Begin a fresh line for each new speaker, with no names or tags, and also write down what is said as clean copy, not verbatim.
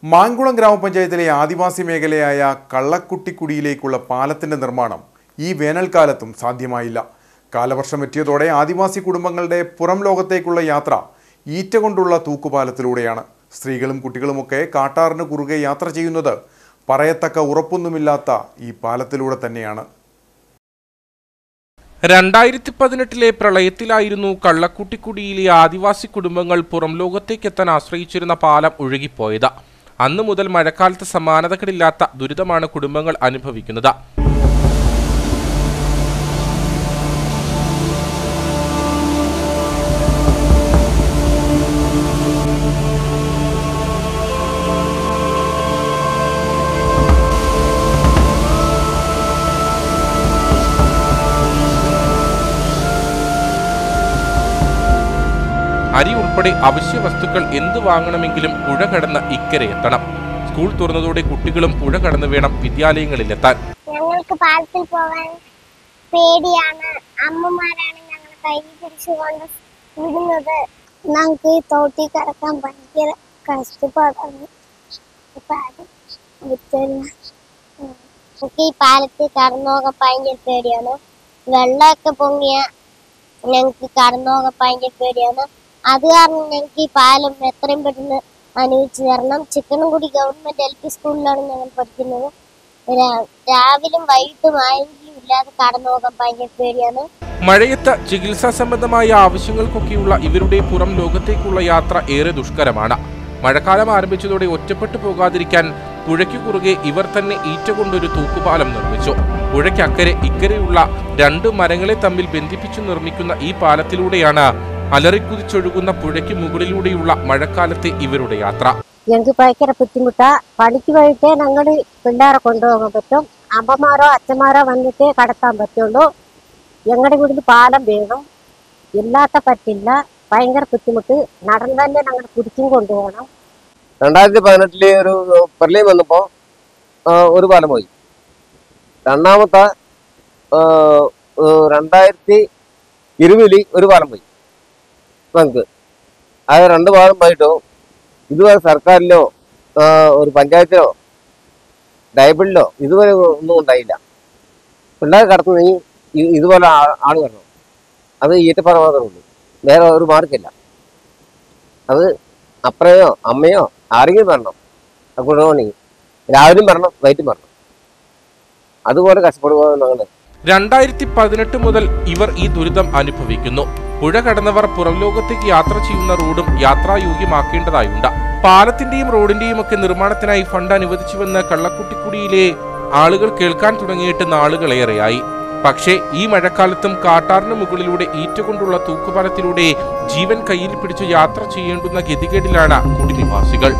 മാങ്കുളം ഗ്രാമപഞ്ചായത്തിലെ ആദിവാസി മേഖലയായ കള്ളക്കുട്ടിക്കുടിയിലേക്കുള്ള പാലത്തിന്റെ നിർമ്മാണം ഈ വേനൽക്കാലത്തും സാധ്യമായില്ല. കാലവർഷം എത്തിയതോടെ ആദിവാസി കുടുംബങ്ങളുടെ പുറം ലോകത്തേക്കുള്ള യാത്ര ഈറ്റ കൊണ്ടുള്ള തൂക്കുപാലത്തിലൂടെയാണ്. സ്ത്രീകളും കുട്ടികളുമൊക്കെ കാട്ടാറിന് കുറുകെ യാത്ര ചെയ്യുന്നത് പറയത്തക്ക ഉറപ്പൊന്നുമില്ലാത്ത ഈ പാലത്തിലൂടെ തന്നെയാണ്.
2018 പ്രളയത്തിലായിരുന്നു കള്ളക്കുട്ടിക്കുടിയിലെ ആദിവാസി കുടുംബങ്ങൾ പുറം ലോകത്തേക്കെത്താൻ ആശ്രയിച്ചിരുന്ന പാലം ഒഴുകിപ്പോയത്. അന്നു മുതൽ മഴക്കാലത്ത് സമാനതകളില്ലാത്ത ദുരിതമാണ് കുടുംബങ്ങൾ അനുഭവിക്കുന്നത്. അരി ഉൾപ്പെടെ അവശ്യ വസ്തുക്കൾ എന്ത് വാങ്ങണമെങ്കിലും പുഴ കടന്ന് ഇക്കരെ എത്തണം. സ്കൂൾ തുറന്നതോടെ കുട്ടികളും പുഴ കടന്ന് വേണം വിദ്യാലയങ്ങളിലെത്താൻ.
ഞങ്ങൾക്ക് പാലത്തിൽ പോകാൻ പേടിയാണ്. അമ്മമാരാണ് ഞങ്ങളെ കൈ പിടിച്ചുകൊണ്ട് വിടുന്നത്. ഞങ്ങൾക്ക് തോട്ടി കടക്കാൻ ഭയങ്കര കഷ്ടപ്പാടാണ്. എനിക്ക് ഈ പാലത്തിൽ കടന്നുപോകാൻ ഭയങ്കര പേടിയാണ്. വെള്ളമൊക്കെ പൊങ്ങിയ ഞങ്ങൾക്ക് കടന്നുപോകാൻ ഭയങ്കര പേടിയാണ്. അത് കാരണം ഞങ്ങൾക്ക് ഈ പാലം എത്രയും പെട്ടെന്ന് അനുവദിച്ചു തരണം. ചിക്കനംകുടി ഗവൺമെന്റ് LP സ്കൂളിലാണ് ഞങ്ങൾ പഠിക്കുന്നത്. രാവിലും വൈകിട്ടും ആയെങ്കിലും ഇല്ലാതെ കടന്നു പോകാൻ ഭയങ്കര പേടിയാണ്.
മഴയത്ത് ചികിത്സാ സംബന്ധമായ ആവശ്യങ്ങൾക്കൊക്കെയുള്ള ഇവരുടെ പുറം ലോകത്തേക്കുള്ള യാത്ര ഏറെ ദുഷ്കരമാണ്. മഴക്കാലം ആരംഭിച്ചതോടെ ഒറ്റപ്പെട്ടു പോകാതിരിക്കാൻ പുഴയ്ക്കു കുറുകെ ഇവർ തന്നെ ഈറ്റ കൊണ്ടൊരു തൂക്കുപാലം നിർമ്മിച്ചു. പുഴയ്ക്കക്കരെ ഇക്കരെയുള്ള 2 മരങ്ങളെ തമ്മിൽ ബന്ധിപ്പിച്ചു നിർമ്മിക്കുന്ന ഈ പാലത്തിലൂടെയാണ് അലറിക്കുതിച്ചൊഴുകുന്ന പുഴയ്ക്ക് മുകളിലൂടെയുള്ള മഴക്കാലത്തെ ഇവരുടെ യാത്ര.
ഞങ്ങൾക്ക് ഭയങ്കര ബുദ്ധിമുട്ടാ. പണിക്ക് പോയിട്ടേ ഞങ്ങൾ പിള്ളേരെ കൊണ്ടുപോകാൻ പറ്റും. അമ്മമാരോ അച്ഛന്മാരോ വന്നിട്ടേ കടത്താൻ പറ്റുള്ളൂ. ഞങ്ങളുടെ വീട്ടിൽ പാലം വേണം. ഇല്ലാത്ത പറ്റില്ല. ഭയങ്കര ബുദ്ധിമുട്ട്. നടന്നു തന്നെ ഞങ്ങൾ കുടിച്ചും കൊണ്ടുപോകണം.
2018 ഒരു പ്രളയം വന്നപ്പോ ഒരു പാലം പോയി. രണ്ടാമത്തെ 2020 ഒരു പാലം പോയി. നമുക്ക് അത് 2 പാലം പോയിട്ടോ ഇതുവരെ സർക്കാരിലോ ഒരു പഞ്ചായത്തിലോ ഡയബിളിലോ ഇതുവരെ ഒന്നും ഉണ്ടായില്ല. പിള്ളേർ കടത്തുന്നെങ്കിൽ ഇതുപോലെ ആള് വരണം. അത് ഈറ്റപ്പാറ മാത്രമേ ഉള്ളൂ. വേറെ ഒരു മാർഗമില്ല. അത് അപ്പനെയോ അമ്മയോ ആരെങ്കിലും വരണം. കൊണ്ടുപോകണമെങ്കിൽ രാവിലെയും വരണം, വൈകിട്ടും വരണം. അതുപോലെ കഷ്ടപ്പെടുക.
2018 മുതൽ ഇവർ ഈ ദുരിതം അനുഭവിക്കുന്നു. പുഴ കടന്നവർ പുറം ലോകത്തേക്ക് യാത്ര ചെയ്യുന്ന റോഡും യാത്രായോഗ്യമാക്കേണ്ടതായുണ്ട്. പാലത്തിന്റെയും റോഡിന്റെയും ഒക്കെ നിർമ്മാണത്തിനായി ഫണ്ട് അനുവദിച്ചുവെന്ന് കള്ളക്കുട്ടിക്കുടിയിലെ ആളുകൾ കേൾക്കാൻ തുടങ്ങിയിട്ട് നാളുകളേറെയായി. പക്ഷേ ഈ മഴക്കാലത്തും കാട്ടാറിന് മുകളിലൂടെ ഈറ്റകൊണ്ടുള്ള തൂക്കുപാലത്തിലൂടെ ജീവൻ കയ്യിൽ പിടിച്ച് യാത്ര ചെയ്യേണ്ടുന്ന ഗതികേടിലാണ് കുടിനിവാസികൾ.